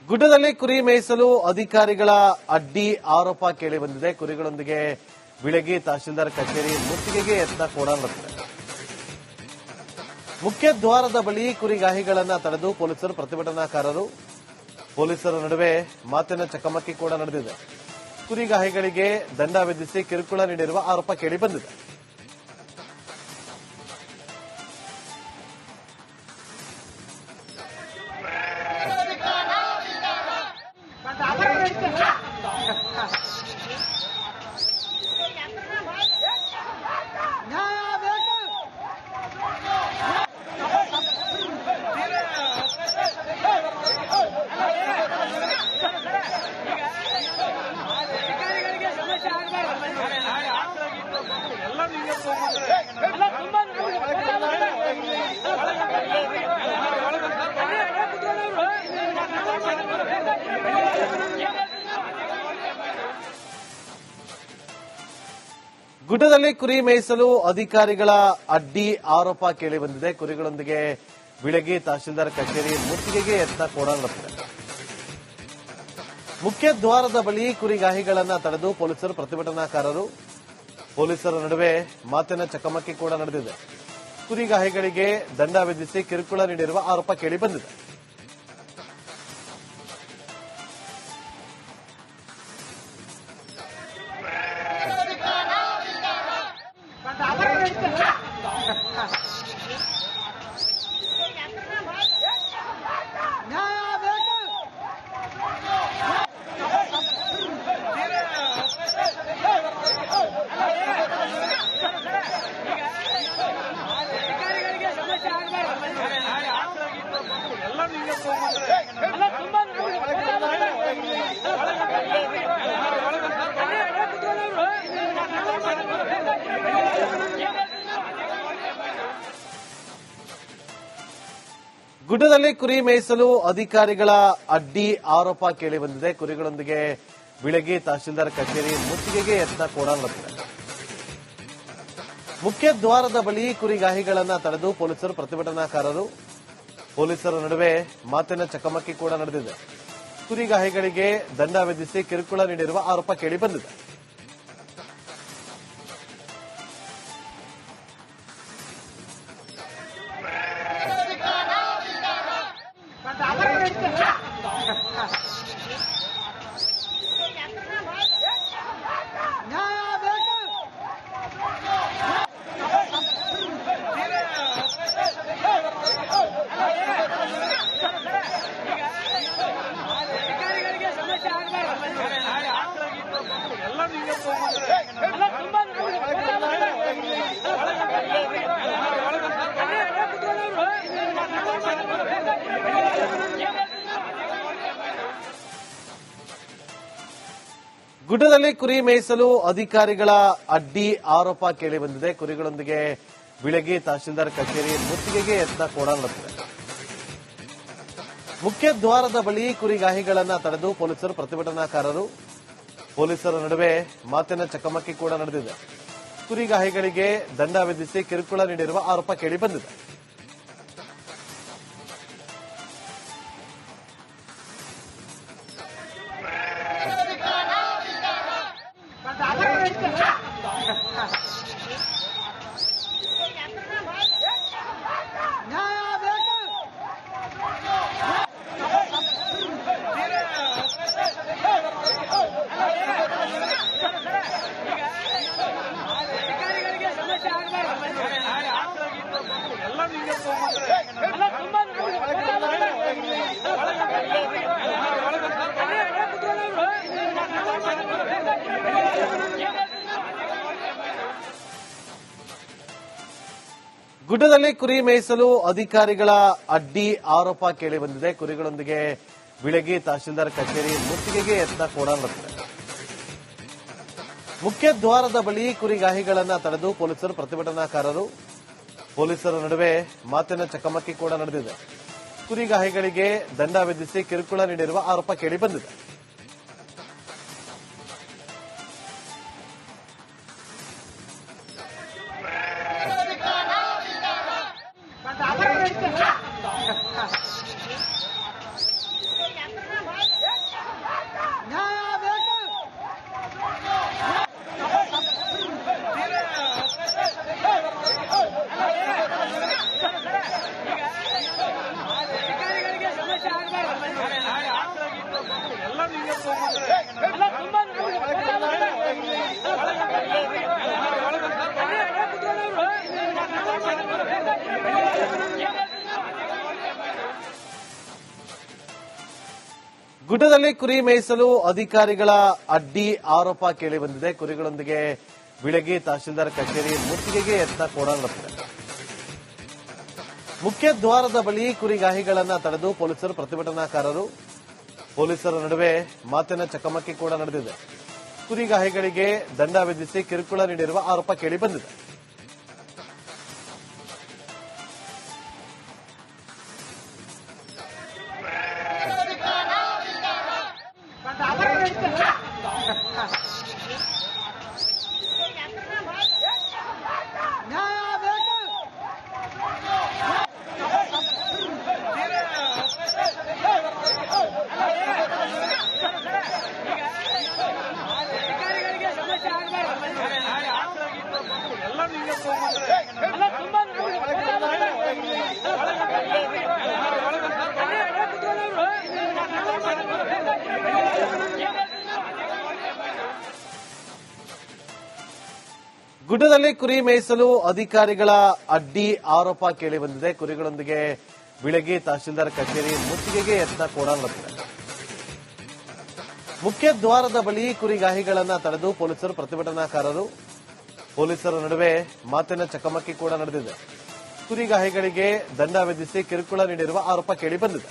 ಗುಡ್ಡದಲ್ಲಿ ಕುರಿ ಮೇಯಿಸಲು ಅಧಿಕಾರಿಗಳ ಅಡ್ಡಿ ಆರೋಪ ಕೇಳಿಬಂದಿದೆ. ಕುರಿಗಳೊಂದಿಗೆ ಬಿಳಗಿ ತಹಶೀಲ್ದಾರ್ ಕಚೇರಿ ಮುತ್ತಿಗೆಗೆ ಯತ್ನ ಕೂಡ ನಡೆದಿದೆ. ಮುಖ್ಯ ದ್ವಾರದ ಬಳಿ ಕುರಿಗಾಹಿಗಳನ್ನ ತಡೆದು ಪೊಲೀಸರು ಪ್ರತಿಭಟನಾಕಾರರು ಪೊಲೀಸರ ನಡುವೆ ಮಾತಿನ ಚಕಮಕಿ ಕೂಡ ನಡೆದಿದೆ. ಕುರಿಗಾಹಿಗಳಿಗೆ ದಂಡ ವಿಧಿಸಿ ಕಿರುಕುಳ ನೀಡಿರುವ ಆರೋಪ ಕೇಳಿಬಂದಿದೆ. ಗುಡ್ಡದಲ್ಲಿ ಕುರಿ ಮೇಯಿಸಲು ಅಧಿಕಾರಿಗಳ ಅಡ್ಡಿ ಆರೋಪ ಕೇಳಿಬಂದಿದೆ. ಕುರಿಗಳೊಂದಿಗೆ ಬಿಳಗಿ ತಹಶೀಲ್ದಾರ್ ಕಚೇರಿ ಮುತ್ತಿಗೆಗೆ ಯತ್ನ ಕೂಡ ನಡೆದಿದೆ. ಮುಖ್ಯ ದ್ವಾರದ ಬಳಿ ಕುರಿಗಾಹಿಗಳನ್ನ ತಡೆದು ಪೊಲೀಸರು ಪ್ರತಿಭಟನಾಕಾರರು ಪೊಲೀಸರ ನಡುವೆ ಮಾತಿನ ಚಕಮಕಿ ಕೂಡ ನಡೆದಿದೆ. ಕುರಿಗಾಹಿಗಳಿಗೆ ದಂಡ ವಿಧಿಸಿ ಕಿರುಕುಳ ನೀಡಿರುವ ಆರೋಪ ಕೇಳಿಬಂದಿದೆ. ಗುಡ್ಡದಲ್ಲಿ ಕುರಿ ಮೇಯಿಸಲು ಅಧಿಕಾರಿಗಳ ಅಡ್ಡಿ ಆರೋಪ ಕೇಳಿಬಂದಿದೆ. ಕುರಿಗಳೊಂದಿಗೆ ಬಿಳಗಿ ತಹಶೀಲ್ದಾರ್ ಕಚೇರಿ ಮುತ್ತಿಗೆಗೆ ಯತ್ನ ಕೂಡ ನಡೆದಿದೆ. ಮುಖ್ಯ ದ್ವಾರದ ಬಳಿ ಕುರಿಗಾಹಿಗಳನ್ನ ತಡೆದು ಪೊಲೀಸರು ಪ್ರತಿಭಟನಾಕಾರರು ಪೊಲೀಸರ ನಡುವೆ ಮಾತಿನ ಚಕಮಕಿ ಕೂಡ ನಡೆದಿದೆ. ಕುರಿಗಾಹಿಗಳಿಗೆ ದಂಡ ವಿಧಿಸಿ ಕಿರುಕುಳ ನೀಡಿರುವ ಆರೋಪ ಕೇಳಿಬಂದಿದೆ. ಗುಡ್ಡದಲ್ಲಿ ಕುರಿ ಮೇಯಿಸಲು ಅಧಿಕಾರಿಗಳ ಅಡ್ಡಿ ಆರೋಪ ಕೇಳಿಬಂದಿದೆ. ಕುರಿಗಳೊಂದಿಗೆ ಬಿಳಗಿ ತಹಶೀಲ್ದಾರ್ ಕಚೇರಿ ಮುತ್ತಿಗೆಗೆ ಯತ್ನ ಕೂಡ ನಡೆದಿದೆ. ಮುಖ್ಯ ದ್ವಾರದ ಬಳಿ ಕುರಿಗಾಹಿಗಳನ್ನ ತಡೆದು ಪೊಲೀಸರು ಪ್ರತಿಭಟನಾಕಾರರು ಪೊಲೀಸರ ನಡುವೆ ಮಾತಿನ ಚಕಮಕಿ ಕೂಡ ನಡೆದಿದೆ. ಕುರಿಗಾಹಿಗಳಿಗೆ ದಂಡ ವಿಧಿಸಿ ಕಿರುಕುಳ ನೀಡಿರುವ ಆರೋಪ ಕೇಳಿಬಂದಿದೆ. ಗುಡ್ಡದಲ್ಲಿ ಕುರಿ ಮೇಯಿಸಲು ಅಧಿಕಾರಿಗಳ ಅಡ್ಡಿ ಆರೋಪ ಕೇಳಿಬಂದಿದೆ. ಕುರಿಗಳೊಂದಿಗೆ ಬಿಳಗಿ ತಹಶೀಲ್ದಾರ್ ಕಚೇರಿ ಮುತ್ತಿಗೆಗೆ ಯತ್ನ ಕೂಡ ನಡೆದಿದೆ. ಮುಖ್ಯ ದ್ವಾರದ ಬಳಿ ಕುರಿಗಾಹಿಗಳನ್ನ ತಡೆದು ಪೊಲೀಸರು ಪ್ರತಿಭಟನಾಕಾರರು ಪೊಲೀಸರ ನಡುವೆ ಮಾತಿನ ಚಕಮಕಿ ಕೂಡ ನಡೆದಿದೆ. ಕುರಿಗಾಹಿಗಳಿಗೆ ದಂಡ ವಿಧಿಸಿ ಕಿರುಕುಳ ನೀಡಿರುವ ಆರೋಪ ಕೇಳಿಬಂದಿದೆ. Yeah. ಗುಡ್ಡದಲ್ಲಿ ಕುರಿ ಮೇಯಿಸಲು ಅಧಿಕಾರಿಗಳ ಅಡ್ಡಿ ಆರೋಪ ಕೇಳಿಬಂದಿದೆ. ಕುರಿಗಳೊಂದಿಗೆ ಬಿಳಗಿ ತಹಶೀಲ್ದಾರ್ ಕಚೇರಿ ಮುತ್ತಿಗೆಗೆ ಯತ್ನ ಕೂಡ ನಡೆದಿದೆ. ಮುಖ್ಯ ದ್ವಾರದ ಬಳಿ ಕುರಿಗಾಹಿಗಳನ್ನ ತಡೆದು ಪೊಲೀಸರು ಪ್ರತಿಭಟನಾಕಾರರು ಪೊಲೀಸರ ನಡುವೆ ಮಾತಿನ ಚಕಮಕಿ ಕೂಡ ನಡೆದಿದೆ. ಕುರಿಗಾಹಿಗಳಿಗೆ ದಂಡ ವಿಧಿಸಿ ಕಿರುಕುಳ ನೀಡಿರುವ ಆರೋಪ ಕೇಳಿಬಂದಿದೆ. ಗುಡ್ಡದಲ್ಲಿ ಕುರಿ ಮೇಯಿಸಲು ಅಧಿಕಾರಿಗಳ ಅಡ್ಡಿ ಆರೋಪ ಕೇಳಿಬಂದಿದೆ. ಕುರಿಗಳೊಂದಿಗೆ ಬಿಳಗಿ ತಹಶೀಲ್ದಾರ್ ಕಚೇರಿ ಮುತ್ತಿಗೆಗೆ ಯತ್ನ ಕೂಡ ನಡೆದಿದೆ. ಮುಖ್ಯ ದ್ವಾರದ ಬಳಿ ಕುರಿಗಾಹಿಗಳನ್ನ ತಡೆದು ಪೊಲೀಸರು ಪ್ರತಿಭಟನಾಕಾರರು ಪೊಲೀಸರ ನಡುವೆ ಮಾತಿನ ಚಕಮಕಿ ಕೂಡ ನಡೆದಿದೆ. ಕುರಿಗಾಹಿಗಳಿಗೆ ದಂಡ ವಿಧಿಸಿ ಕಿರುಕುಳ ನೀಡಿರುವ ಆರೋಪ ಕೇಳಿಬಂದಿದೆ.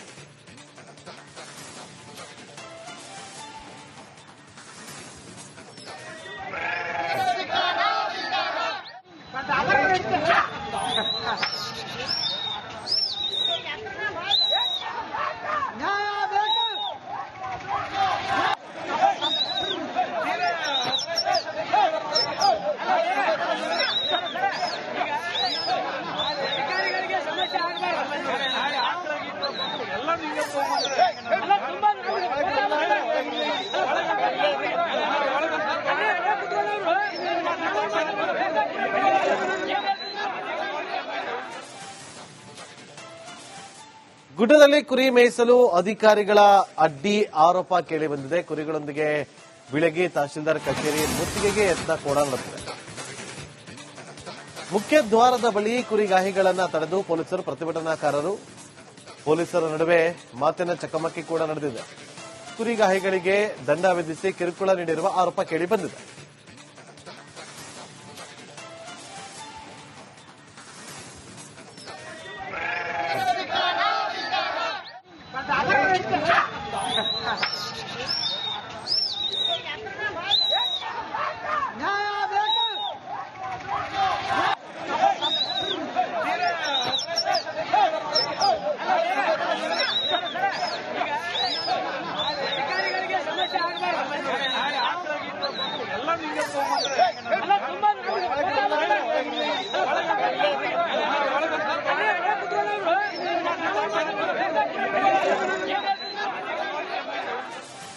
ಗುಡ್ಡದಲ್ಲಿ ಕುರಿ ಮೇಯಿಸಲು ಅಧಿಕಾರಿಗಳ ಅಡ್ಡಿ ಆರೋಪ ಕೇಳಿಬಂದಿದೆ. ಕುರಿಗಳೊಂದಿಗೆ ಬಿಳಗಿ ತಹಶೀಲ್ದಾರ್ ಕಚೇರಿ ಮುತ್ತಿಗೆಗೆ ಯತ್ನ ಕೂಡ ನಡೆದಿದೆ. ಮುಖ್ಯ ದ್ವಾರದ ಬಳಿ ಕುರಿಗಾಹಿಗಳನ್ನ ತಡೆದು ಪೊಲೀಸರು ಪ್ರತಿಭಟನಾಕಾರರು ಪೊಲೀಸರ ನಡುವೆ ಮಾತಿನ ಚಕಮಕಿ ಕೂಡ ನಡೆದಿದೆ. ಕುರಿಗಾಹಿಗಳಿಗೆ ದಂಡ ವಿಧಿಸಿ ಕಿರುಕುಳ ನೀಡಿರುವ ಆರೋಪ ಕೇಳಿಬಂದಿದೆ.